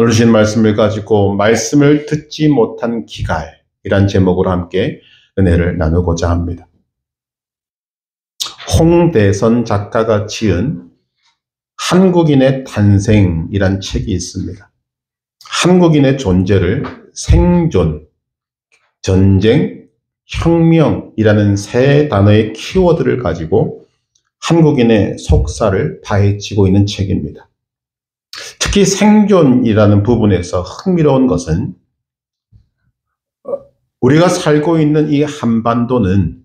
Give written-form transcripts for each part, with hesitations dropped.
오늘 주신 말씀을 가지고 말씀을 듣지 못한 기갈이란 제목으로 함께 은혜를 나누고자 합니다. 홍대선 작가가 지은 한국인의 탄생이란 책이 있습니다. 한국인의 존재를 생존, 전쟁, 혁명이라는 세 단어의 키워드를 가지고 한국인의 속사를 파헤치고 있는 책입니다. 특히 생존이라는 부분에서 흥미로운 것은 우리가 살고 있는 이 한반도는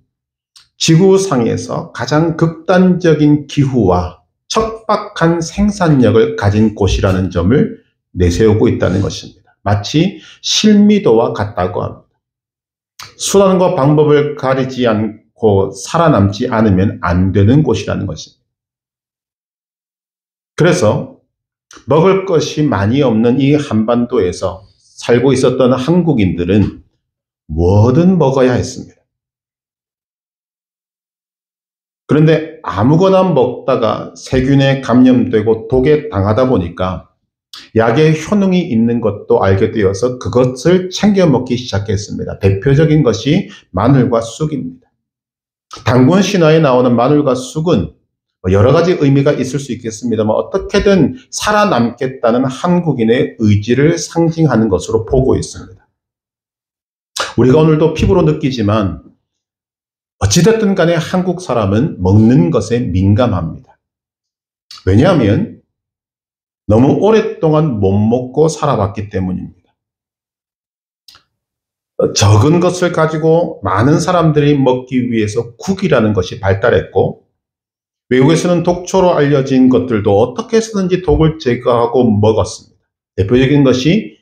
지구상에서 가장 극단적인 기후와 척박한 생산력을 가진 곳이라는 점을 내세우고 있다는 것입니다. 마치 실미도와 같다고 합니다. 수단과 방법을 가리지 않고 살아남지 않으면 안 되는 곳이라는 것입니다. 그래서 먹을 것이 많이 없는 이 한반도에서 살고 있었던 한국인들은 뭐든 먹어야 했습니다. 그런데 아무거나 먹다가 세균에 감염되고 독에 당하다 보니까 약의 효능이 있는 것도 알게 되어서 그것을 챙겨 먹기 시작했습니다. 대표적인 것이 마늘과 쑥입니다. 단군 신화에 나오는 마늘과 쑥은 여러 가지 의미가 있을 수 있겠습니다만 어떻게든 살아남겠다는 한국인의 의지를 상징하는 것으로 보고 있습니다. 우리가 오늘도 피부로 느끼지만 어찌됐든 간에 한국 사람은 먹는 것에 민감합니다. 왜냐하면 너무 오랫동안 못 먹고 살아왔기 때문입니다. 적은 것을 가지고 많은 사람들이 먹기 위해서 국이라는 것이 발달했고 외국에서는 독초로 알려진 것들도 어떻게 해서든지 독을 제거하고 먹었습니다. 대표적인 것이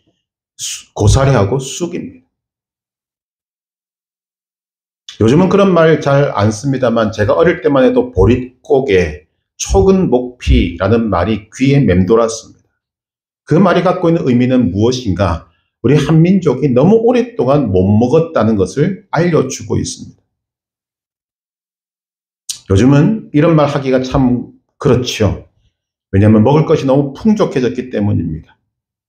고사리하고 쑥입니다. 요즘은 그런 말 잘 안 씁니다만 제가 어릴 때만 해도 보릿고개, 촉은 목피라는 말이 귀에 맴돌았습니다. 그 말이 갖고 있는 의미는 무엇인가? 우리 한민족이 너무 오랫동안 못 먹었다는 것을 알려주고 있습니다. 요즘은 이런 말 하기가 참 그렇죠. 왜냐하면 먹을 것이 너무 풍족해졌기 때문입니다.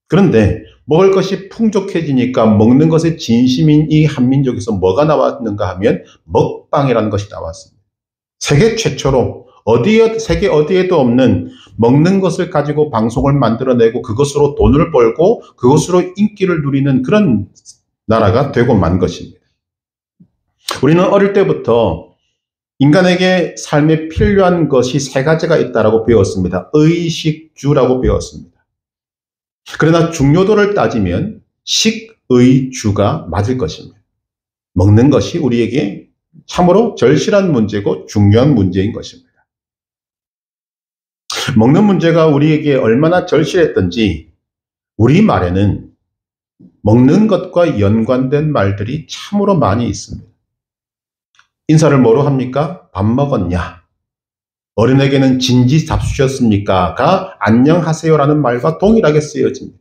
그런데 먹을 것이 풍족해지니까 먹는 것에 진심인 이 한민족에서 뭐가 나왔는가 하면 먹방이라는 것이 나왔습니다. 세계 최초로 세계 어디에도 없는 먹는 것을 가지고 방송을 만들어내고 그것으로 돈을 벌고 그것으로 인기를 누리는 그런 나라가 되고 만 것입니다. 우리는 어릴 때부터 인간에게 삶에 필요한 것이 세 가지가 있다고 배웠습니다. 의식주라고 배웠습니다. 그러나 중요도를 따지면 식의주가 맞을 것입니다. 먹는 것이 우리에게 참으로 절실한 문제고 중요한 문제인 것입니다. 먹는 문제가 우리에게 얼마나 절실했던지 우리말에는 먹는 것과 연관된 말들이 참으로 많이 있습니다. 인사를 뭐로 합니까? 밥 먹었냐? 어른에게는 진지 잡수셨습니까? 가 안녕하세요라는 말과 동일하게 쓰여집니다.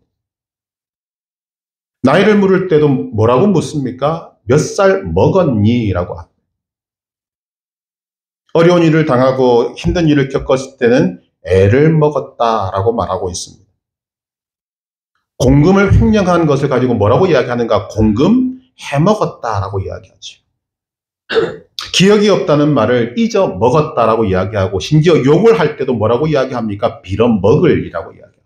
나이를 물을 때도 뭐라고 묻습니까? 몇 살 먹었니? 라고 합니다. 어려운 일을 당하고 힘든 일을 겪었을 때는 애를 먹었다라고 말하고 있습니다. 공금을 횡령한 것을 가지고 뭐라고 이야기하는가? 공금 해먹었다라고 이야기하죠. 기억이 없다는 말을 잊어먹었다라고 이야기하고 심지어 욕을 할 때도 뭐라고 이야기합니까? 빌어먹을이라고 이야기합니다.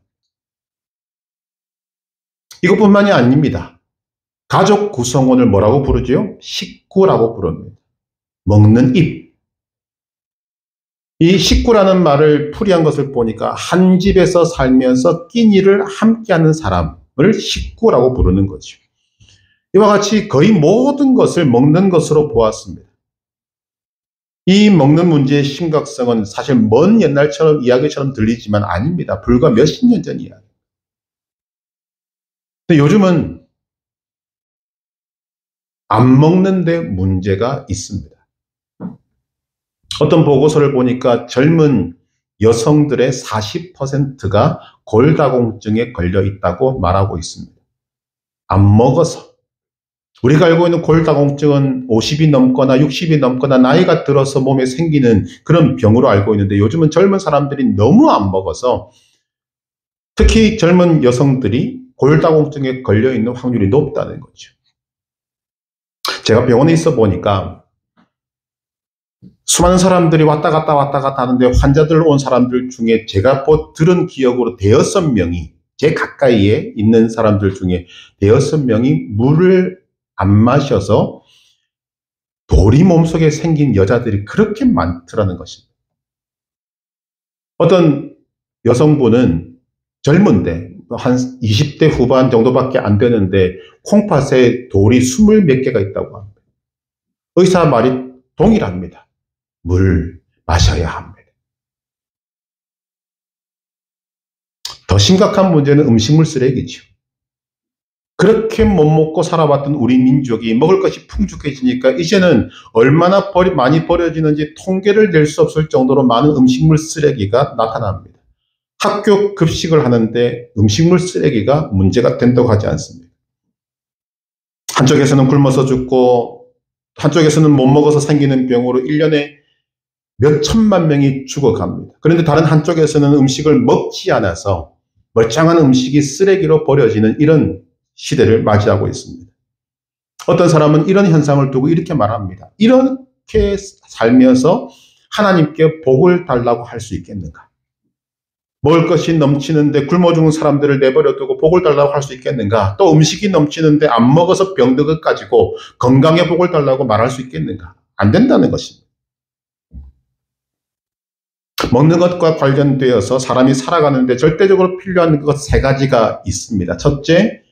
이것뿐만이 아닙니다. 가족 구성원을 뭐라고 부르죠? 식구라고 부릅니다. 먹는 입. 이 식구라는 말을 풀이한 것을 보니까 한 집에서 살면서 끼니를 함께하는 사람을 식구라고 부르는 거죠. 이와 같이 거의 모든 것을 먹는 것으로 보았습니다. 이 먹는 문제의 심각성은 사실 먼 옛날처럼 이야기처럼 들리지만 아닙니다. 불과 몇십 년 전 이야기. 근데 요즘은 안 먹는데 문제가 있습니다. 어떤 보고서를 보니까 젊은 여성들의 40%가 골다공증에 걸려 있다고 말하고 있습니다. 안 먹어서. 우리가 알고 있는 골다공증은 50이 넘거나 60이 넘거나 나이가 들어서 몸에 생기는 그런 병으로 알고 있는데 요즘은 젊은 사람들이 너무 안 먹어서 특히 젊은 여성들이 골다공증에 걸려 있는 확률이 높다는 거죠. 제가 병원에 있어 보니까 수많은 사람들이 왔다 갔다 하는데 환자들 온 사람들 중에 제가 들은 기억으로 대여섯 명이 제 가까이에 있는 사람들 중에 대여섯 명이 물을 안 마셔서 돌이 몸속에 생긴 여자들이 그렇게 많더라는 것입니다. 어떤 여성분은 젊은데 한 20대 후반 정도밖에 안 되는데 콩팥에 돌이 20몇 개가 있다고 합니다. 의사 말이 동일합니다. 물 마셔야 합니다. 더 심각한 문제는 음식물 쓰레기죠. 그렇게 못 먹고 살아왔던 우리 민족이 먹을 것이 풍족해지니까 이제는 얼마나 많이 버려지는지 통계를 낼 수 없을 정도로 많은 음식물 쓰레기가 나타납니다. 학교 급식을 하는데 음식물 쓰레기가 문제가 된다고 하지 않습니다. 한쪽에서는 굶어서 죽고 한쪽에서는 못 먹어서 생기는 병으로 1년에 몇 천만 명이 죽어갑니다. 그런데 다른 한쪽에서는 음식을 먹지 않아서 멀쩡한 음식이 쓰레기로 버려지는 이런 시대를 맞이하고 있습니다. 어떤 사람은 이런 현상을 두고 이렇게 말합니다. 이렇게 살면서 하나님께 복을 달라고 할 수 있겠는가? 먹을 것이 넘치는데 굶어 죽는 사람들을 내버려 두고 복을 달라고 할 수 있겠는가? 또 음식이 넘치는데 안 먹어서 병든 것 가지고 건강에 복을 달라고 말할 수 있겠는가? 안 된다는 것입니다. 먹는 것과 관련되어서 사람이 살아가는데 절대적으로 필요한 것 세 가지가 있습니다. 첫째,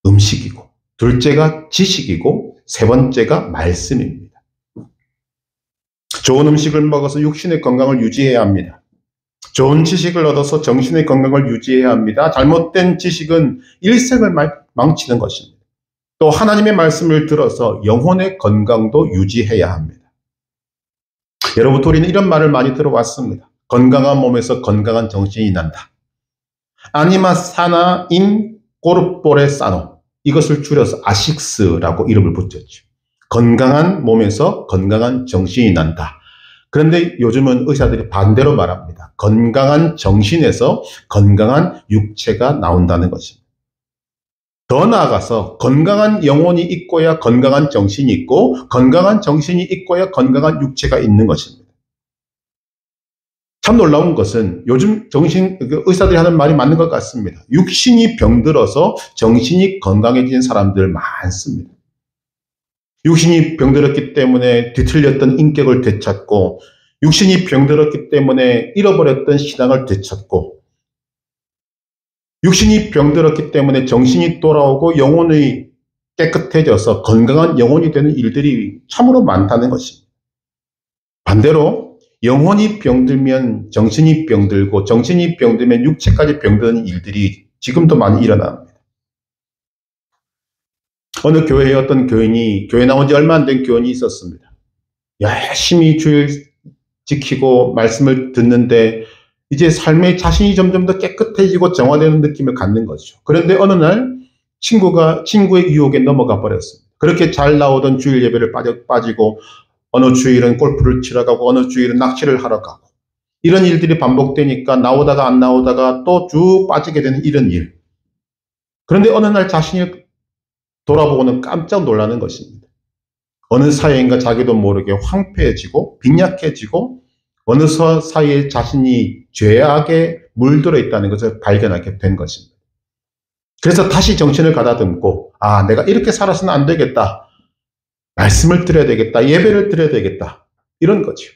음식이고, 둘째가 지식이고, 세 번째가 말씀입니다. 좋은 음식을 먹어서 육신의 건강을 유지해야 합니다. 좋은 지식을 얻어서 정신의 건강을 유지해야 합니다. 잘못된 지식은 일생을 망치는 것입니다. 또 하나님의 말씀을 들어서 영혼의 건강도 유지해야 합니다. 여러분, 우리는 이런 말을 많이 들어왔습니다. 건강한 몸에서 건강한 정신이 난다. 아니마 사나 인 코르포레 사노. 이것을 줄여서 아식스라고 이름을 붙였죠. 건강한 몸에서 건강한 정신이 난다. 그런데 요즘은 의사들이 반대로 말합니다. 건강한 정신에서 건강한 육체가 나온다는 것입니다. 더 나아가서 건강한 영혼이 있고야 건강한 정신이 있고 건강한 정신이 있고야 건강한 육체가 있는 것입니다. 참 놀라운 것은 요즘 의사들이 하는 말이 맞는 것 같습니다. 육신이 병들어서 정신이 건강해진 사람들 많습니다. 육신이 병들었기 때문에 뒤틀렸던 인격을 되찾고 육신이 병들었기 때문에 잃어버렸던 신앙을 되찾고 육신이 병들었기 때문에 정신이 돌아오고 영혼이 깨끗해져서 건강한 영혼이 되는 일들이 참으로 많다는 것입니다. 반대로 영혼이 병들면 정신이 병들고 정신이 병들면 육체까지 병드는 일들이 지금도 많이 일어납니다. 어느 교회에 어떤 교인이 교회 나온 지 얼마 안 된 교인이 있었습니다. 열심히 주일 지키고 말씀을 듣는데 이제 삶의 자신이 점점 더 깨끗해지고 정화되는 느낌을 갖는 거죠. 그런데 어느 날 친구의 유혹에 넘어가 버렸습니다. 그렇게 잘 나오던 주일 예배를 빠지고 어느 주일은 골프를 치러 가고 어느 주일은 낚시를 하러 가고 이런 일들이 반복되니까 나오다가 안 나오다가 또 쭉 빠지게 되는 이런 일. 그런데 어느 날 자신이 돌아보고는 깜짝 놀라는 것입니다. 어느 사이인가 자기도 모르게 황폐해지고 빈약해지고 어느 사이에 자신이 죄악에 물들어 있다는 것을 발견하게 된 것입니다. 그래서 다시 정신을 가다듬고 내가 이렇게 살아서는 안 되겠다. 말씀을 드려야 되겠다. 예배를 드려야 되겠다. 이런 거죠.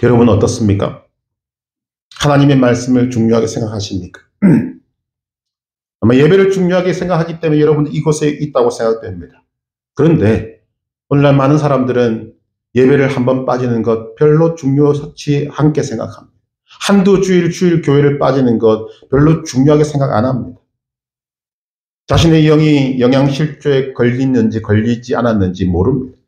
여러분 어떻습니까? 하나님의 말씀을 중요하게 생각하십니까? 아마 예배를 중요하게 생각하기 때문에 여러분 이곳에 있다고 생각됩니다. 그런데 오늘날 많은 사람들은 예배를 한번 빠지는 것 별로 중요하지 않게 생각합니다. 한두 주일 교회를 빠지는 것 별로 중요하게 생각 안 합니다. 자신의 영이 영양실조에 걸리는지 걸리지 않았는지 모릅니다.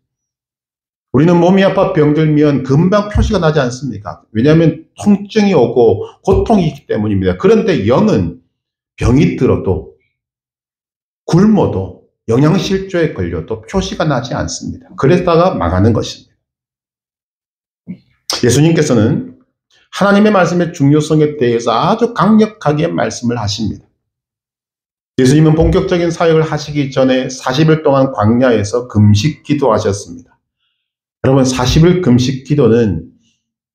우리는 몸이 아파 병들면 금방 표시가 나지 않습니까? 왜냐하면 통증이 오고 고통이 있기 때문입니다. 그런데 영은 병이 들어도 굶어도 영양실조에 걸려도 표시가 나지 않습니다. 그러다가 망하는 것입니다. 예수님께서는 하나님의 말씀의 중요성에 대해서 아주 강력하게 말씀을 하십니다. 예수님은 본격적인 사역을 하시기 전에 40일 동안 광야에서 금식 기도하셨습니다. 여러분, 40일 금식 기도는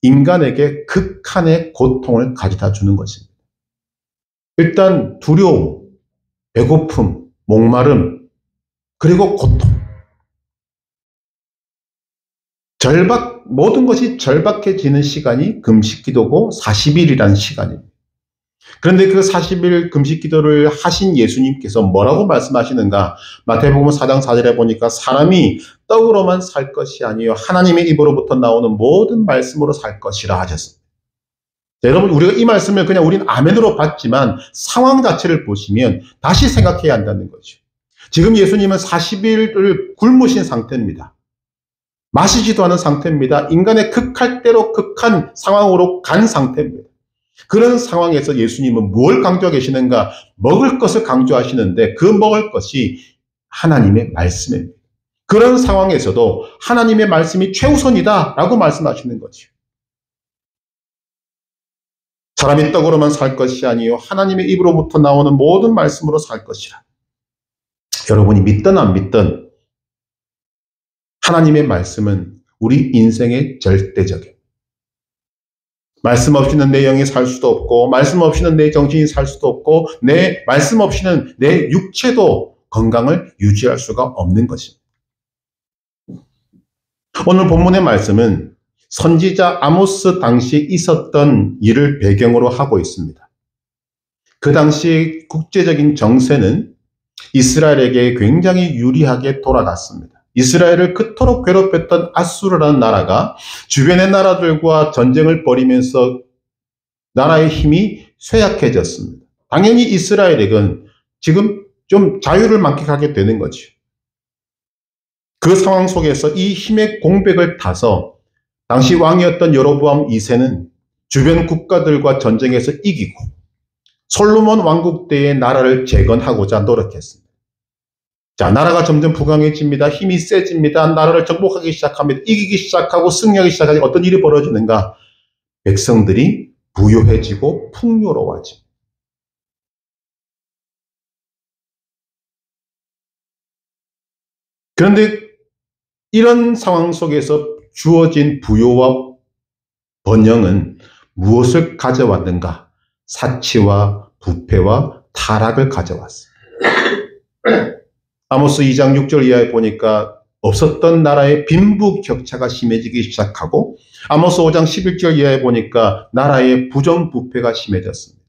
인간에게 극한의 고통을 가져다 주는 것입니다. 일단 두려움, 배고픔, 목마름, 그리고 고통. 모든 것이 절박해지는 시간이 금식 기도고 40일이라는 시간입니다. 그런데 그 40일 금식 기도를 하신 예수님께서 뭐라고 말씀하시는가? 마태복음 4장 4절에 보니까 사람이 떡으로만 살 것이 아니요 하나님의 입으로부터 나오는 모든 말씀으로 살 것이라 하셨습니다. 여러분, 우리가 이 말씀을 그냥 우린 아멘으로 받지만 상황 자체를 보시면 다시 생각해야 한다는 거죠. 지금 예수님은 40일을 굶으신 상태입니다. 마시지도 않은 상태입니다. 인간의 극할 대로 극한 상황으로 간 상태입니다. 그런 상황에서 예수님은 뭘 강조하고 계시는가? 먹을 것을 강조하시는데 그 먹을 것이 하나님의 말씀입니다. 그런 상황에서도 하나님의 말씀이 최우선이다라고 말씀하시는 거죠. 사람이 떡으로만 살 것이 아니요 하나님의 입으로부터 나오는 모든 말씀으로 살 것이라. 여러분이 믿든 안 믿든 하나님의 말씀은 우리 인생의 절대적인, 말씀 없이는 내 영이 살 수도 없고 말씀 없이는 내 정신이 살 수도 없고 내 말씀 없이는 내 육체도 건강을 유지할 수가 없는 것입니다. 오늘 본문의 말씀은 선지자 아모스 당시 있었던 일을 배경으로 하고 있습니다. 그 당시 국제적인 정세는 이스라엘에게 굉장히 유리하게 돌아갔습니다. 이스라엘을 그토록 괴롭혔던 아수르라는 나라가 주변의 나라들과 전쟁을 벌이면서 나라의 힘이 쇠약해졌습니다. 당연히 이스라엘에게는 지금 좀 자유를 만끽하게 되는 거죠. 그 상황 속에서 이 힘의 공백을 타서 당시 왕이었던 여로보암 2세는 주변 국가들과 전쟁에서 이기고 솔로몬 왕국 때의 나라를 재건하고자 노력했습니다. 자, 나라가 점점 부강해집니다. 힘이 세집니다. 나라를 정복하기 시작합니다. 이기기 시작하고 승리하기 시작하니 어떤 일이 벌어지는가? 백성들이 부유해지고 풍요로워집니다. 그런데 이런 상황 속에서 주어진 부요와 번영은 무엇을 가져왔는가? 사치와 부패와 타락을 가져왔습니다. 아모스 2장 6절 이하에 보니까 없었던 나라의 빈부격차가 심해지기 시작하고 아모스 5장 11절 이하에 보니까 나라의 부정부패가 심해졌습니다.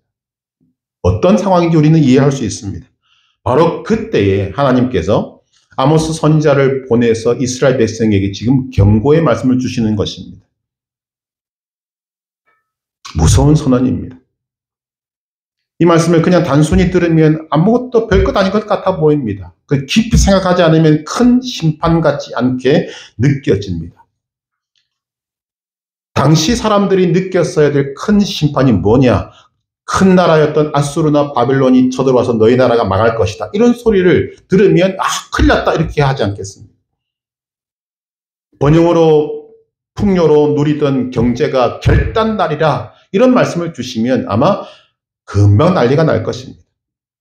어떤 상황인지 우리는 이해할 수 있습니다. 바로 그때에 하나님께서 아모스 선지자를 보내서 이스라엘 백성에게 지금 경고의 말씀을 주시는 것입니다. 무서운 선언입니다. 이 말씀을 그냥 단순히 들으면 아무것도 별것 아닌 것 같아 보입니다. 그 깊이 생각하지 않으면 큰 심판 같지 않게 느껴집니다. 당시 사람들이 느꼈어야 될 큰 심판이 뭐냐? 큰 나라였던 아수르나 바빌론이 쳐들어와서 너희 나라가 망할 것이다. 이런 소리를 들으면 큰일 났다 이렇게 하지 않겠습니까? 번영으로 풍요로 누리던 경제가 결단날이라 이런 말씀을 주시면 아마 금방 난리가 날 것입니다.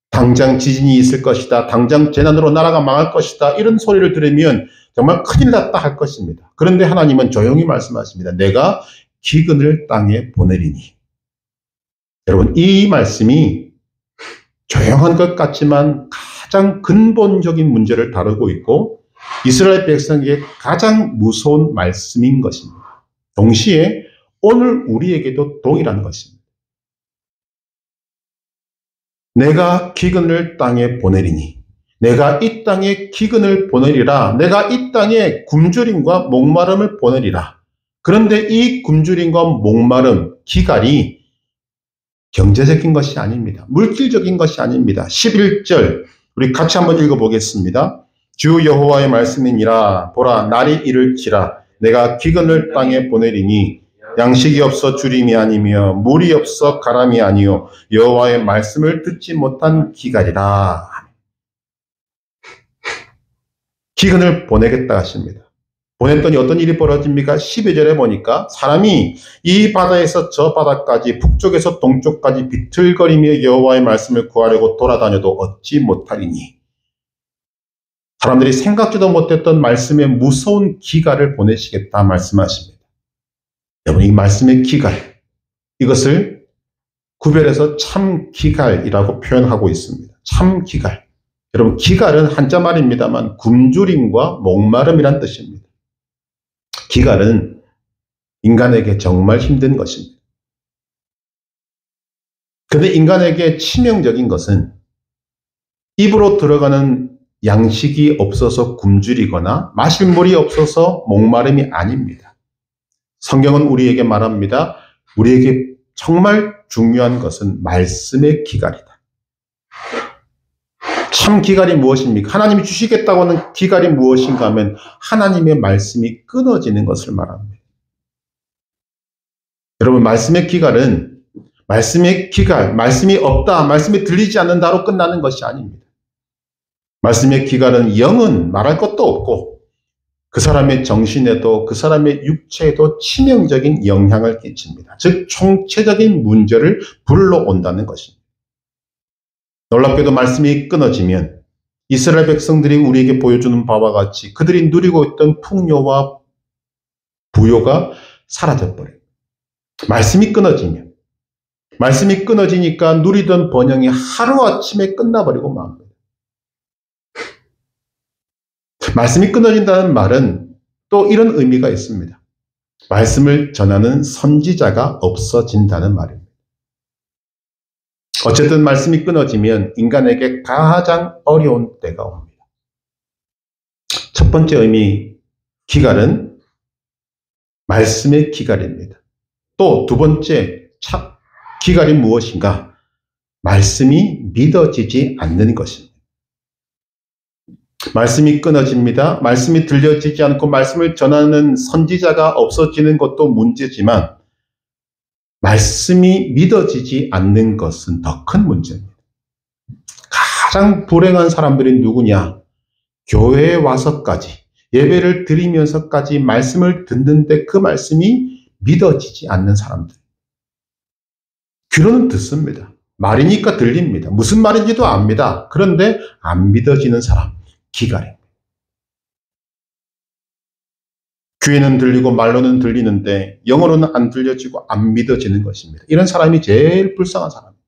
당장 지진이 있을 것이다. 당장 재난으로 나라가 망할 것이다. 이런 소리를 들으면 정말 큰일 났다 할 것입니다. 그런데 하나님은 조용히 말씀하십니다. 내가 기근을 땅에 보내리니. 여러분, 이 말씀이 조용한 것 같지만 가장 근본적인 문제를 다루고 있고 이스라엘 백성에게 가장 무서운 말씀인 것입니다. 동시에 오늘 우리에게도 동일한 것입니다. 내가 기근을 땅에 보내리니, 내가 이 땅에 기근을 보내리라. 내가 이 땅에 굶주림과 목마름을 보내리라. 그런데 이 굶주림과 목마름, 기갈이 경제적인 것이 아닙니다. 물질적인 것이 아닙니다. 11절 우리 같이 한번 읽어보겠습니다. 주 여호와의 말씀이니라. 보라, 날이 이를지라. 내가 기근을 땅에 보내리니 양식이 없어 주림이 아니며 물이 없어 가람이 아니요 여호와의 말씀을 듣지 못한 기갈이라. 기근을 보내겠다 하십니다. 보냈더니 어떤 일이 벌어집니까? 12절에 보니까 사람이 이 바다에서 저 바다까지 북쪽에서 동쪽까지 비틀거리며 여호와의 말씀을 구하려고 돌아다녀도 얻지 못하리니, 사람들이 생각지도 못했던 말씀의 무서운 기갈을 보내시겠다 말씀하십니다. 여러분, 이 말씀의 기갈, 이것을 구별해서 참 기갈이라고 표현하고 있습니다. 참 기갈. 여러분, 기갈은 한자 말입니다만 굶주림과 목마름이란 뜻입니다. 기갈은 인간에게 정말 힘든 것입니다. 그런데 인간에게 치명적인 것은 입으로 들어가는 양식이 없어서 굶주리거나 마실 물이 없어서 목마름이 아닙니다. 성경은 우리에게 말합니다. 우리에게 정말 중요한 것은 말씀의 기갈이다. 참 기갈이 무엇입니까? 하나님이 주시겠다고 하는 기갈이 무엇인가 하면 하나님의 말씀이 끊어지는 것을 말합니다. 여러분, 말씀의 기갈은 말씀의 기갈, 말씀이 없다, 말씀이 들리지 않는다로 끝나는 것이 아닙니다. 말씀의 기갈은 영은 말할 것도 없고 그 사람의 정신에도 그 사람의 육체에도 치명적인 영향을 끼칩니다. 즉 총체적인 문제를 불러온다는 것입니다. 놀랍게도 말씀이 끊어지면 이스라엘 백성들이 우리에게 보여주는 바와 같이 그들이 누리고 있던 풍요와 부요가 사라져버립니다. 말씀이 끊어지면, 말씀이 끊어지니까 누리던 번영이 하루아침에 끝나버리고 맙니다. 말씀이 끊어진다는 말은 또 이런 의미가 있습니다. 말씀을 전하는 선지자가 없어진다는 말입니다. 어쨌든 말씀이 끊어지면 인간에게 가장 어려운 때가 옵니다. 첫 번째 의미, 기갈은 말씀의 기갈입니다. 또 두 번째 기갈이 무엇인가? 말씀이 믿어지지 않는 것입니다. 말씀이 끊어집니다. 말씀이 들려지지 않고 말씀을 전하는 선지자가 없어지는 것도 문제지만 말씀이 믿어지지 않는 것은 더 큰 문제입니다. 가장 불행한 사람들이 누구냐? 교회에 와서까지, 예배를 드리면서까지 말씀을 듣는데 그 말씀이 믿어지지 않는 사람들. 귀로는 듣습니다. 말이니까 들립니다. 무슨 말인지도 압니다. 그런데 안 믿어지는 사람, 기갈입니다. 귀에는 들리고 말로는 들리는데 영어로는 안 들려지고 안 믿어지는 것입니다. 이런 사람이 제일 불쌍한 사람입니다.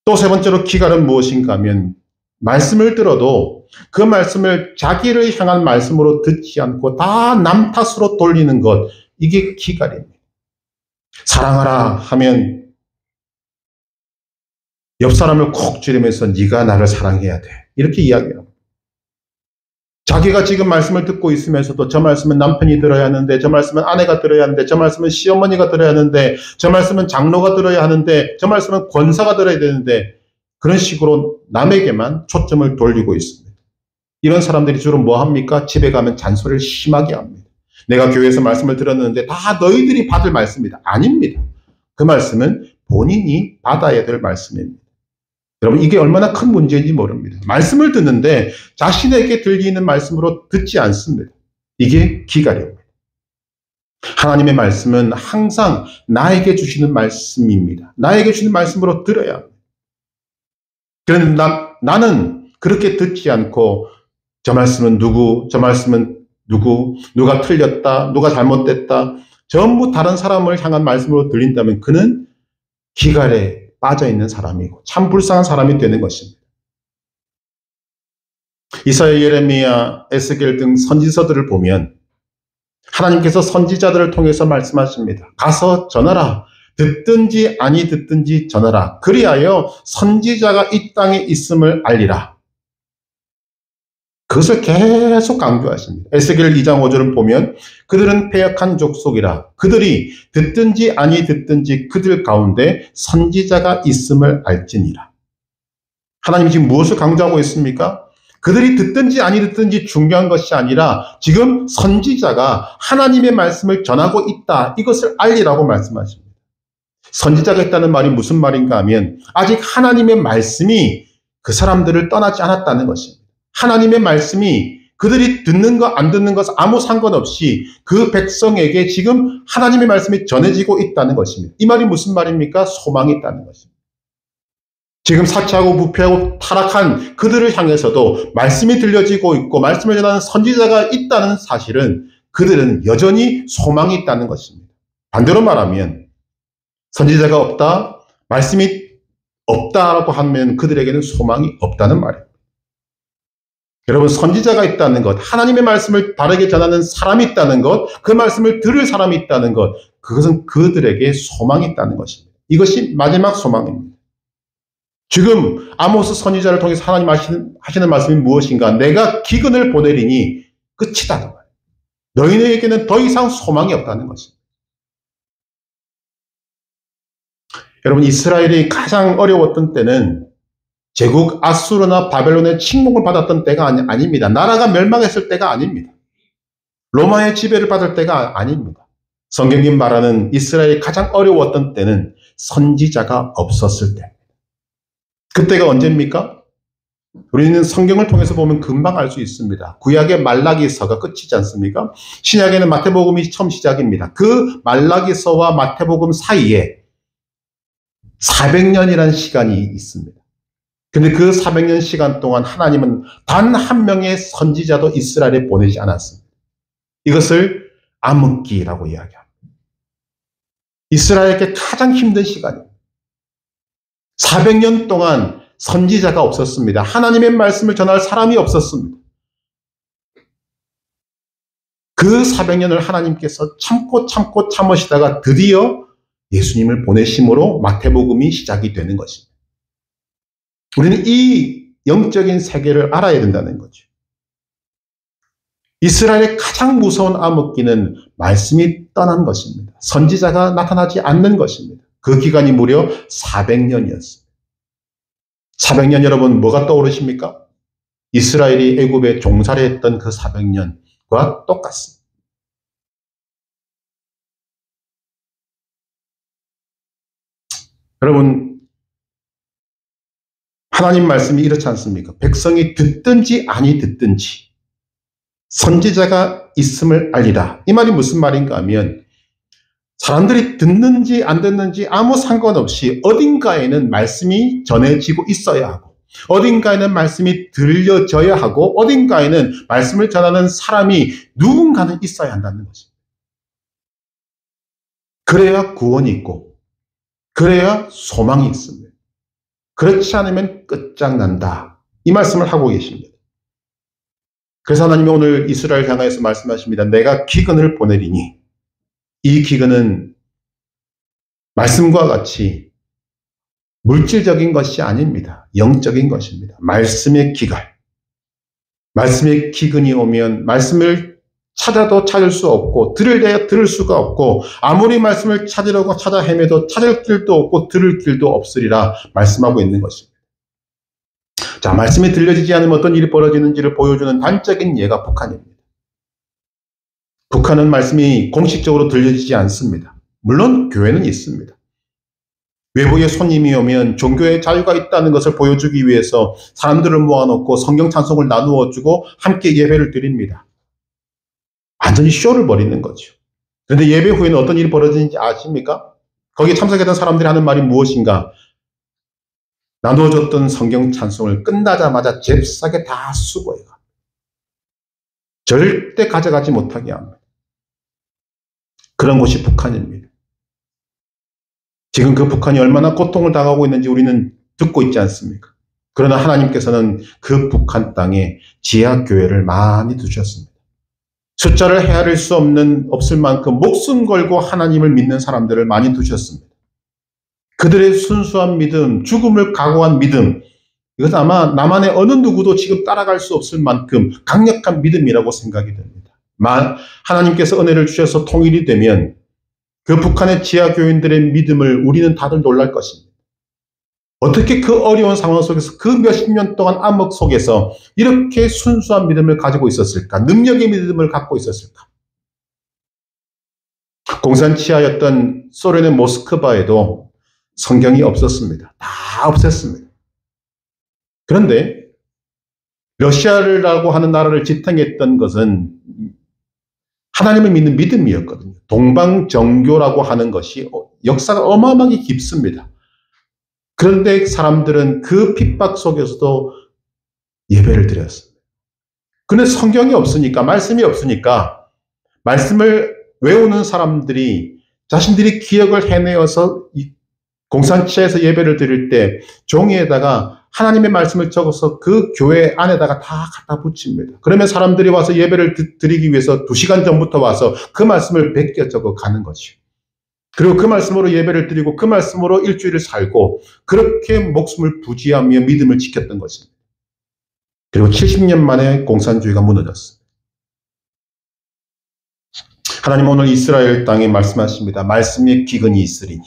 또 세 번째로 기갈은 무엇인가 하면 말씀을 들어도 그 말씀을 자기를 향한 말씀으로 듣지 않고 다 남 탓으로 돌리는 것, 이게 기갈입니다. 사랑하라 하면 옆 사람을 콕 찌르면서 네가 나를 사랑해야 돼, 이렇게 이야기합니다. 자기가 지금 말씀을 듣고 있으면서도 저 말씀은 남편이 들어야 하는데, 저 말씀은 아내가 들어야 하는데, 저 말씀은 시어머니가 들어야 하는데, 저 말씀은 장로가 들어야 하는데, 저 말씀은 권사가 들어야 되는데, 그런 식으로 남에게만 초점을 돌리고 있습니다. 이런 사람들이 주로 뭐 합니까? 집에 가면 잔소리를 심하게 합니다. 내가 교회에서 말씀을 들었는데 다 너희들이 받을 말씀이다. 아닙니다. 그 말씀은 본인이 받아야 될 말씀입니다. 여러분, 이게 얼마나 큰 문제인지 모릅니다. 말씀을 듣는데 자신에게 들리는 말씀으로 듣지 않습니다. 이게 기갈입니다. 하나님의 말씀은 항상 나에게 주시는 말씀입니다. 나에게 주시는 말씀으로 들어야 합니다. 그런데 나는 그렇게 듣지 않고 저 말씀은 누구, 저 말씀은 누구, 누가 틀렸다, 누가 잘못됐다, 전부 다른 사람을 향한 말씀으로 들린다면 그는 기갈에 빠져있는 사람이고 참 불쌍한 사람이 되는 것입니다. 이사야, 예레미야, 에스겔 등 선지서들을 보면 하나님께서 선지자들을 통해서 말씀하십니다. 가서 전하라. 듣든지 아니 듣든지 전하라. 그리하여 선지자가 이 땅에 있음을 알리라. 그것을 계속 강조하십니다. 에스겔 2장 5절을 보면 그들은 패역한 족속이라. 그들이 듣든지 아니 듣든지 그들 가운데 선지자가 있음을 알지니라. 하나님이 지금 무엇을 강조하고 있습니까? 그들이 듣든지 아니 듣든지 중요한 것이 아니라 지금 선지자가 하나님의 말씀을 전하고 있다. 이것을 알리라고 말씀하십니다. 선지자가 있다는 말이 무슨 말인가 하면 아직 하나님의 말씀이 그 사람들을 떠나지 않았다는 것입니다. 하나님의 말씀이 그들이 듣는 것, 안 듣는 것 아무 상관없이 그 백성에게 지금 하나님의 말씀이 전해지고 있다는 것입니다. 이 말이 무슨 말입니까? 소망이 있다는 것입니다. 지금 사치하고 부패하고 타락한 그들을 향해서도 말씀이 들려지고 있고 말씀을 전하는 선지자가 있다는 사실은 그들은 여전히 소망이 있다는 것입니다. 반대로 말하면 선지자가 없다, 말씀이 없다라고 하면 그들에게는 소망이 없다는 말입니다. 여러분, 선지자가 있다는 것, 하나님의 말씀을 바르게 전하는 사람이 있다는 것, 그 말씀을 들을 사람이 있다는 것, 그것은 그들에게 소망이 있다는 것입니다. 이것이 마지막 소망입니다. 지금 아모스 선지자를 통해서 하나님 하시는 말씀이 무엇인가? 내가 기근을 보내리니 끝이다. 너희에게는 더 이상 소망이 없다는 것입니다. 여러분, 이스라엘이 가장 어려웠던 때는 제국 아수르나 바벨론의 침공을 받았던 때가 아닙니다. 나라가 멸망했을 때가 아닙니다. 로마의 지배를 받을 때가 아닙니다. 성경이 말하는 이스라엘이 가장 어려웠던 때는 선지자가 없었을 때입니다. 그때가 언제입니까? 우리는 성경을 통해서 보면 금방 알 수 있습니다. 구약의 말라기서가 끝이지 않습니까? 신약에는 마태복음이 처음 시작입니다. 그 말라기서와 마태복음 사이에 400년이라는 시간이 있습니다. 근데 그 400년 시간 동안 하나님은 단 한 명의 선지자도 이스라엘에 보내지 않았습니다. 이것을 암흑기라고 이야기합니다. 이스라엘에게 가장 힘든 시간입니다. 400년 동안 선지자가 없었습니다. 하나님의 말씀을 전할 사람이 없었습니다. 그 400년을 하나님께서 참고 참으시다가 드디어 예수님을 보내심으로 마태복음이 시작이 되는 것입니다. 우리는 이 영적인 세계를 알아야 된다는 거죠. 이스라엘의 가장 무서운 암흑기는 말씀이 떠난 것입니다. 선지자가 나타나지 않는 것입니다. 그 기간이 무려 400년이었습니다. 400년 여러분 뭐가 떠오르십니까? 이스라엘이 애굽에 종살이 했던 그 400년과 똑같습니다. 여러분, 하나님 말씀이 이렇지 않습니까? 백성이 듣든지 아니 듣든지 선지자가 있음을 알리라. 이 말이 무슨 말인가 하면 사람들이 듣는지 안 듣는지 아무 상관없이 어딘가에는 말씀이 전해지고 있어야 하고 어딘가에는 말씀이 들려져야 하고 어딘가에는 말씀을 전하는 사람이 누군가는 있어야 한다는 것입니다. 그래야 구원이 있고 그래야 소망이 있습니다. 그렇지 않으면 끝장난다. 이 말씀을 하고 계십니다. 그래서 하나님이 오늘 이스라엘 향하여서 말씀하십니다. 내가 기근을 보내리니 이 기근은 말씀과 같이 물질적인 것이 아닙니다. 영적인 것입니다. 말씀의 기근. 말씀의 기근이 오면 말씀을 찾아도 찾을 수 없고 들으려야 들을 수가 없고 아무리 말씀을 찾으려고 찾아 헤매도 찾을 길도 없고 들을 길도 없으리라 말씀하고 있는 것입니다. 자, 말씀이 들려지지 않으면 어떤 일이 벌어지는지를 보여주는 단적인 예가 북한입니다. 북한은 말씀이 공식적으로 들려지지 않습니다. 물론 교회는 있습니다. 외부의 손님이 오면 종교의 자유가 있다는 것을 보여주기 위해서 사람들을 모아놓고 성경 찬송을 나누어 주고 함께 예배를 드립니다. 완전히 쇼를 벌이는 거죠. 그런데 예배 후에는 어떤 일이 벌어지는지 아십니까? 거기에 참석했던 사람들이 하는 말이 무엇인가? 나누어줬던 성경 찬송을 끝나자마자 잽싸게 다 수거해요. 절대 가져가지 못하게 합니다. 그런 곳이 북한입니다. 지금 그 북한이 얼마나 고통을 당하고 있는지 우리는 듣고 있지 않습니까? 그러나 하나님께서는 그 북한 땅에 지하교회를 많이 두셨습니다. 숫자를 헤아릴 수 없을 만큼 목숨 걸고 하나님을 믿는 사람들을 많이 두셨습니다. 그들의 순수한 믿음, 죽음을 각오한 믿음, 이것은 아마 남한의 어느 누구도 지금 따라갈 수 없을 만큼 강력한 믿음이라고 생각이 됩니다. 하나님께서 은혜를 주셔서 통일이 되면 그 북한의 지하교인들의 믿음을 우리는 다들 놀랄 것입니다. 어떻게 그 어려운 상황 속에서 그 몇십 년 동안 암흑 속에서 이렇게 순수한 믿음을 가지고 있었을까? 능력의 믿음을 갖고 있었을까? 공산치하였던 소련의 모스크바에도 성경이 없었습니다. 다 없앴습니다. 그런데 러시아라고 하는 나라를 지탱했던 것은 하나님을 믿는 믿음이었거든요. 동방정교라고 하는 것이 역사가 어마어마하게 깊습니다. 그런데 사람들은 그 핍박 속에서도 예배를 드렸습니다. 그런데 성경이 없으니까, 말씀이 없으니까 말씀을 외우는 사람들이 자신들이 기억을 해내어서 공산치에서 예배를 드릴 때 종이에다가 하나님의 말씀을 적어서 그 교회 안에다가 다 갖다 붙입니다. 그러면 사람들이 와서 예배를 드리기 위해서 2시간 전부터 와서 그 말씀을 베껴 적어 가는 거죠. 그리고 그 말씀으로 예배를 드리고 그 말씀으로 일주일을 살고 그렇게 목숨을 부지하며 믿음을 지켰던 것입니다. 그리고 70년 만에 공산주의가 무너졌습니다. 하나님은 오늘 이스라엘 땅에 말씀하십니다. 말씀에 기근이 있으리니.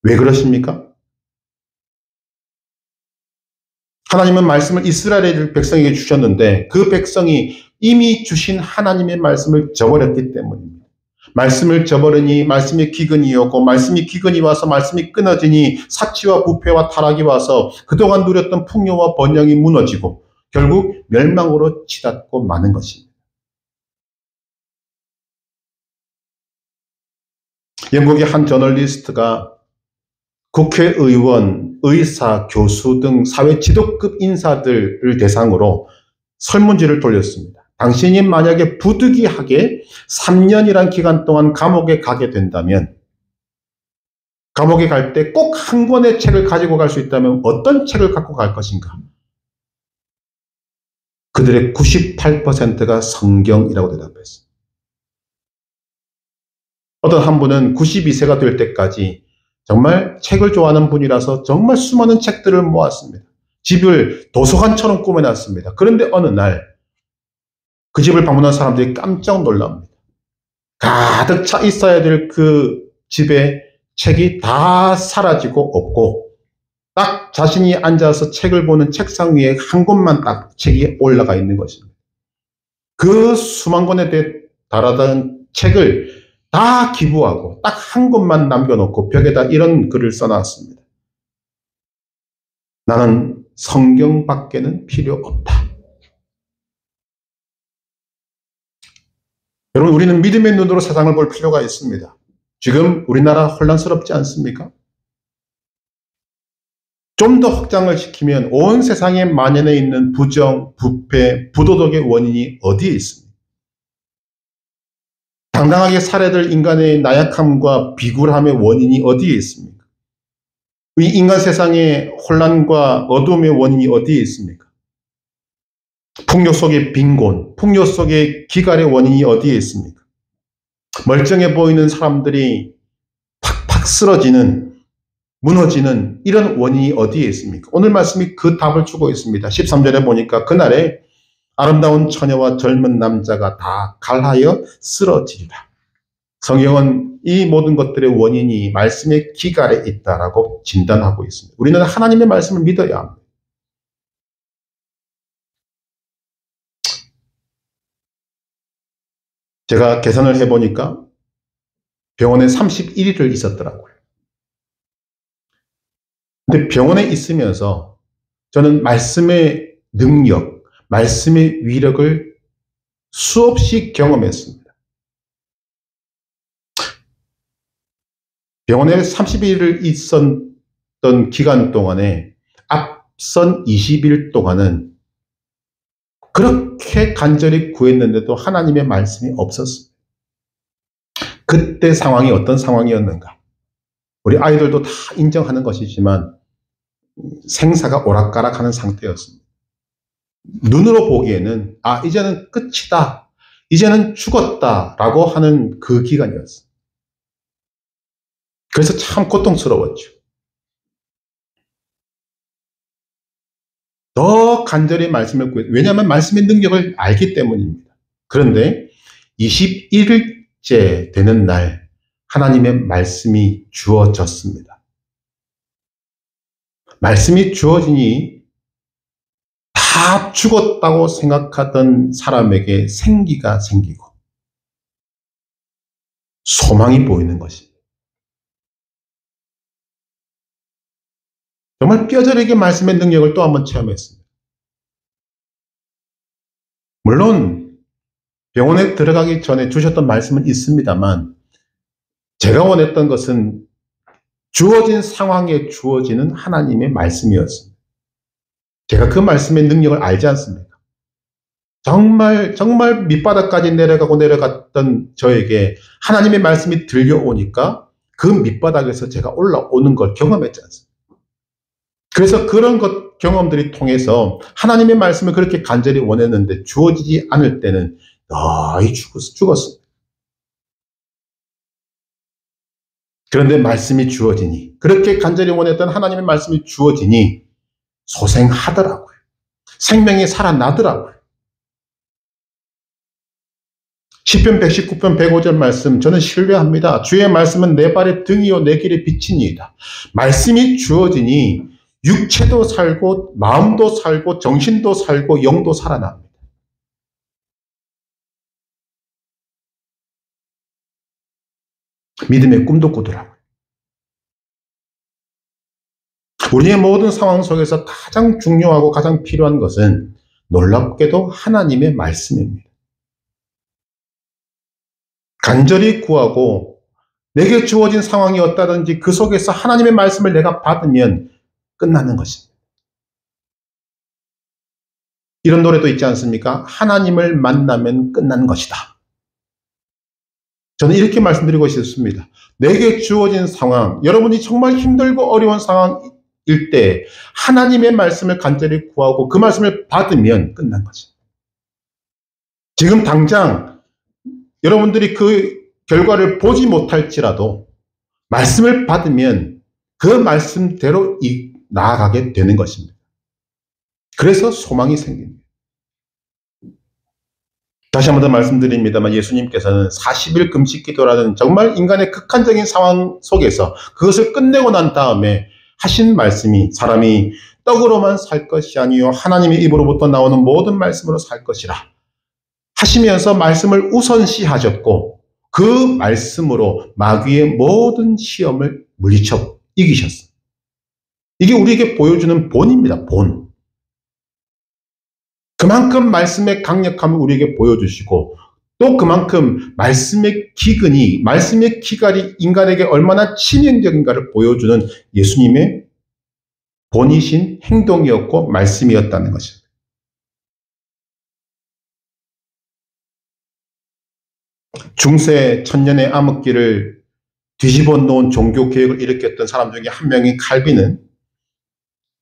왜 그러십니까? 하나님은 말씀을 이스라엘 백성에게 주셨는데 그 백성이 이미 주신 하나님의 말씀을 저버렸기 때문입니다. 말씀을 저버리니 말씀이 기근이 오고 말씀이 기근이 와서 말씀이 끊어지니 사치와 부패와 타락이 와서 그동안 누렸던 풍요와 번영이 무너지고 결국 멸망으로 치닫고 마는 것입니다. 영국의 한 저널리스트가 국회의원, 의사, 교수 등 사회 지도급 인사들을 대상으로 설문지를 돌렸습니다. 당신이 만약에 부득이하게 3년이란 기간 동안 감옥에 가게 된다면 감옥에 갈 때 꼭 한 권의 책을 가지고 갈 수 있다면 어떤 책을 갖고 갈 것인가? 그들의 98%가 성경이라고 대답했습니다. 어떤 한 분은 92세가 될 때까지 정말 책을 좋아하는 분이라서 정말 수많은 책들을 모았습니다. 집을 도서관처럼 꾸며놨습니다. 그런데 어느 날 그 집을 방문한 사람들이 깜짝 놀랍니다. 가득 차 있어야 될 그 집에 책이 다 사라지고 없고 딱 자신이 앉아서 책을 보는 책상 위에 한 권만 딱 책이 올라가 있는 것입니다. 그 수만 권에 달하던 책을 다 기부하고 딱 한 권만 남겨놓고 벽에다 이런 글을 써놨습니다. 나는 성경밖에는 필요 없다. 여러분, 우리는 믿음의 눈으로 세상을 볼 필요가 있습니다. 지금 우리나라 혼란스럽지 않습니까? 좀 더 확장을 시키면 온 세상에 만연해 있는 부정, 부패, 부도덕의 원인이 어디에 있습니까? 당당하게 살아야 인간의 나약함과 비굴함의 원인이 어디에 있습니까? 이 인간 세상의 혼란과 어둠의 원인이 어디에 있습니까? 풍요 속의 빈곤, 풍요 속의 기갈의 원인이 어디에 있습니까? 멀쩡해 보이는 사람들이 팍팍 쓰러지는, 무너지는 이런 원인이 어디에 있습니까? 오늘 말씀이 그 답을 주고 있습니다. 13절에 보니까 그날에 아름다운 처녀와 젊은 남자가 다 갈하여 쓰러지리라. 성경은 이 모든 것들의 원인이 말씀의 기갈에 있다라고 진단하고 있습니다. 우리는 하나님의 말씀을 믿어야 합니다. 제가 계산을 해보니까 병원에 31일을 있었더라고요. 근데 병원에 있으면서 저는 말씀의 능력, 말씀의 위력을 수없이 경험했습니다. 병원에 31일을 있었던 기간 동안에 앞선 20일 동안은 그렇게 간절히 구했는데도 하나님의 말씀이 없었습니다. 그때 상황이 어떤 상황이었는가? 우리 아이들도 다 인정하는 것이지만 생사가 오락가락하는 상태였습니다. 눈으로 보기에는 이제는 끝이다, 이제는 죽었다라고 하는 그 기간이었습니다. 그래서 참 고통스러웠죠. 더 간절히 말씀을 구해요. 왜냐하면 말씀의 능력을 알기 때문입니다. 그런데 21일째 되는 날 하나님의 말씀이 주어졌습니다. 말씀이 주어지니 다 죽었다고 생각하던 사람에게 생기가 생기고 소망이 보이는 것입니다. 정말 뼈저리게 말씀의 능력을 또 한번 체험했습니다. 물론 병원에 들어가기 전에 주셨던 말씀은 있습니다만 제가 원했던 것은 주어진 상황에 주어지는 하나님의 말씀이었습니다. 제가 그 말씀의 능력을 알지 않습니까? 정말 밑바닥까지 내려갔던 저에게 하나님의 말씀이 들려오니까 그 밑바닥에서 제가 올라오는 걸 경험했지 않습니까? 그래서 그런 경험들이 통해서 하나님의 말씀을 그렇게 간절히 원했는데 주어지지 않을 때는 거의 죽었습니다. 그런데 말씀이 주어지니, 그렇게 간절히 원했던 하나님의 말씀이 주어지니 소생하더라고요. 생명이 살아나더라고요. 시편 119편 105절 말씀 저는 신뢰합니다. 주의 말씀은 내 발의 등이요 내 길의 빛이니이다. 말씀이 주어지니 육체도 살고 마음도 살고 정신도 살고 영도 살아납니다. 믿음의 꿈도 꾸더라고요. 우리의 모든 상황 속에서 가장 중요하고 가장 필요한 것은 놀랍게도 하나님의 말씀입니다. 간절히 구하고 내게 주어진 상황이 어떠든지 그 속에서 하나님의 말씀을 내가 받으면 끝나는 것입니다. 이런 노래도 있지 않습니까? 하나님을 만나면 끝난 것이다. 저는 이렇게 말씀드리고 싶습니다. 내게 주어진 상황, 여러분이 정말 힘들고 어려운 상황일 때 하나님의 말씀을 간절히 구하고 그 말씀을 받으면 끝난 것입니다. 지금 당장 여러분들이 그 결과를 보지 못할지라도 말씀을 받으면 그 말씀대로 나아가게 되는 것입니다. 그래서 소망이 생깁니다. 다시 한 번 더 말씀드립니다만 예수님께서는 40일 금식 기도라는 정말 인간의 극한적인 상황 속에서 그것을 끝내고 난 다음에 하신 말씀이 사람이 떡으로만 살 것이 아니요 하나님의 입으로부터 나오는 모든 말씀으로 살 것이라 하시면서 말씀을 우선시하셨고 그 말씀으로 마귀의 모든 시험을 물리쳐 이기셨습니다. 이게 우리에게 보여주는 본입니다. 본. 그만큼 말씀의 강력함을 우리에게 보여주시고 또 그만큼 말씀의 기근이, 말씀의 기갈이 인간에게 얼마나 치명적인가를 보여주는 예수님의 본이신 행동이었고 말씀이었다는 것입니다. 중세 천년의 암흑기를 뒤집어 놓은 종교개혁을 일으켰던 사람 중에 한 명인 칼빈은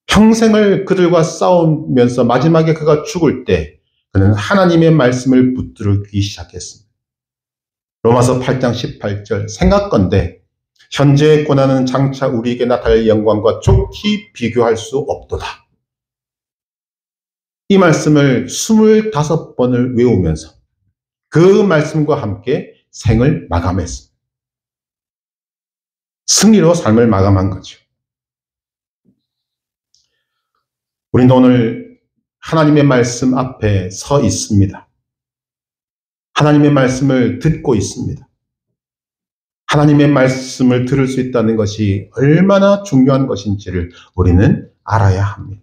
평생을 그들과 싸우면서 마지막에 그가 죽을 때 그는 하나님의 말씀을 붙들기 시작했습니다. 로마서 8장 18절 생각건대 현재의 고난은 장차 우리에게 나타날 영광과 좋게 비교할 수 없도다. 이 말씀을 25번을 외우면서 그 말씀과 함께 생을 마감했습니다. 승리로 삶을 마감한 거죠. 우리는 오늘 하나님의 말씀 앞에 서 있습니다. 하나님의 말씀을 듣고 있습니다. 하나님의 말씀을 들을 수 있다는 것이 얼마나 중요한 것인지를 우리는 알아야 합니다.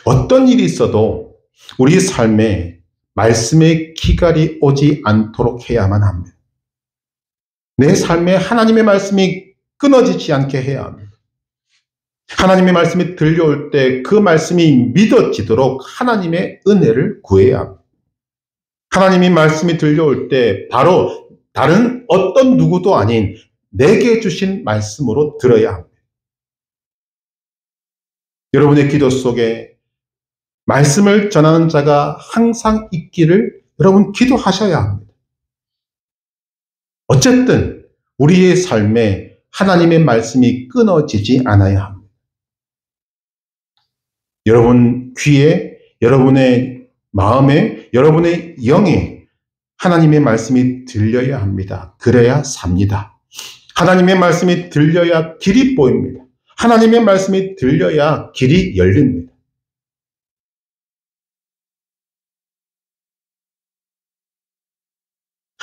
어떤 일이 있어도 우리 삶에 말씀의 기갈이 오지 않도록 해야만 합니다. 내 삶에 하나님의 말씀이 끊어지지 않게 해야 합니다. 하나님의 말씀이 들려올 때 그 말씀이 믿어지도록 하나님의 은혜를 구해야 합니다. 하나님의 말씀이 들려올 때 바로 다른 어떤 누구도 아닌 내게 주신 말씀으로 들어야 합니다. 여러분의 기도 속에 말씀을 전하는 자가 항상 있기를 여러분 기도하셔야 합니다. 어쨌든 우리의 삶에 하나님의 말씀이 끊어지지 않아야 합니다. 여러분 귀에, 여러분의 마음에, 여러분의 영에 하나님의 말씀이 들려야 합니다. 그래야 삽니다. 하나님의 말씀이 들려야 길이 보입니다. 하나님의 말씀이 들려야 길이 열립니다.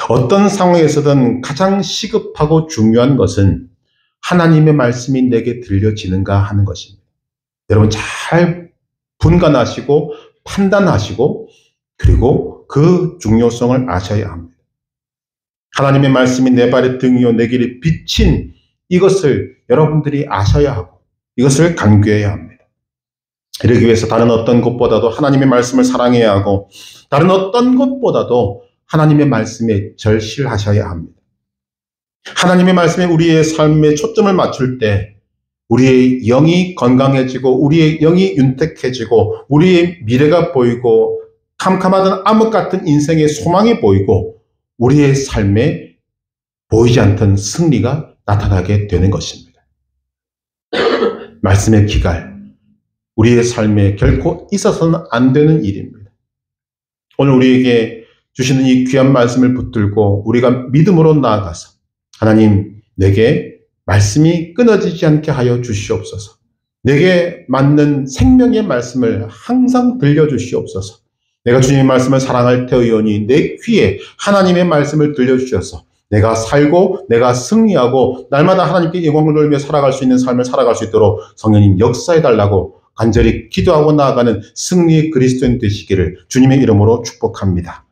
어떤 상황에서든 가장 시급하고 중요한 것은 하나님의 말씀이 내게 들려지는가 하는 것입니다. 여러분 잘 분간하시고 판단하시고 그리고 그 중요성을 아셔야 합니다. 하나님의 말씀이 내 발의 등이요 내 길의 빛인 이것을 여러분들이 아셔야 하고 이것을 강조해야 합니다. 이러기 위해서 다른 어떤 것보다도 하나님의 말씀을 사랑해야 하고 다른 어떤 것보다도 하나님의 말씀에 절실하셔야 합니다. 하나님의 말씀에 우리의 삶에 초점을 맞출 때 우리의 영이 건강해지고 우리의 영이 윤택해지고 우리의 미래가 보이고 캄캄하던 암흑 같은 인생의 소망이 보이고 우리의 삶에 보이지 않던 승리가 나타나게 되는 것입니다. 말씀의 기갈, 우리의 삶에 결코 있어서는 안 되는 일입니다. 오늘 우리에게 주시는 이 귀한 말씀을 붙들고 우리가 믿음으로 나아가서 하나님 내게 말씀이 끊어지지 않게 하여 주시옵소서. 내게 맞는 생명의 말씀을 항상 들려주시옵소서. 내가 주님의 말씀을 사랑할 터이오니 내 귀에 하나님의 말씀을 들려주셔서 내가 살고 내가 승리하고 날마다 하나님께 영광을 돌리며 살아갈 수 있는 삶을 살아갈 수 있도록 성령님 역사해달라고 간절히 기도하고 나아가는 승리의 그리스도인 되시기를 주님의 이름으로 축복합니다.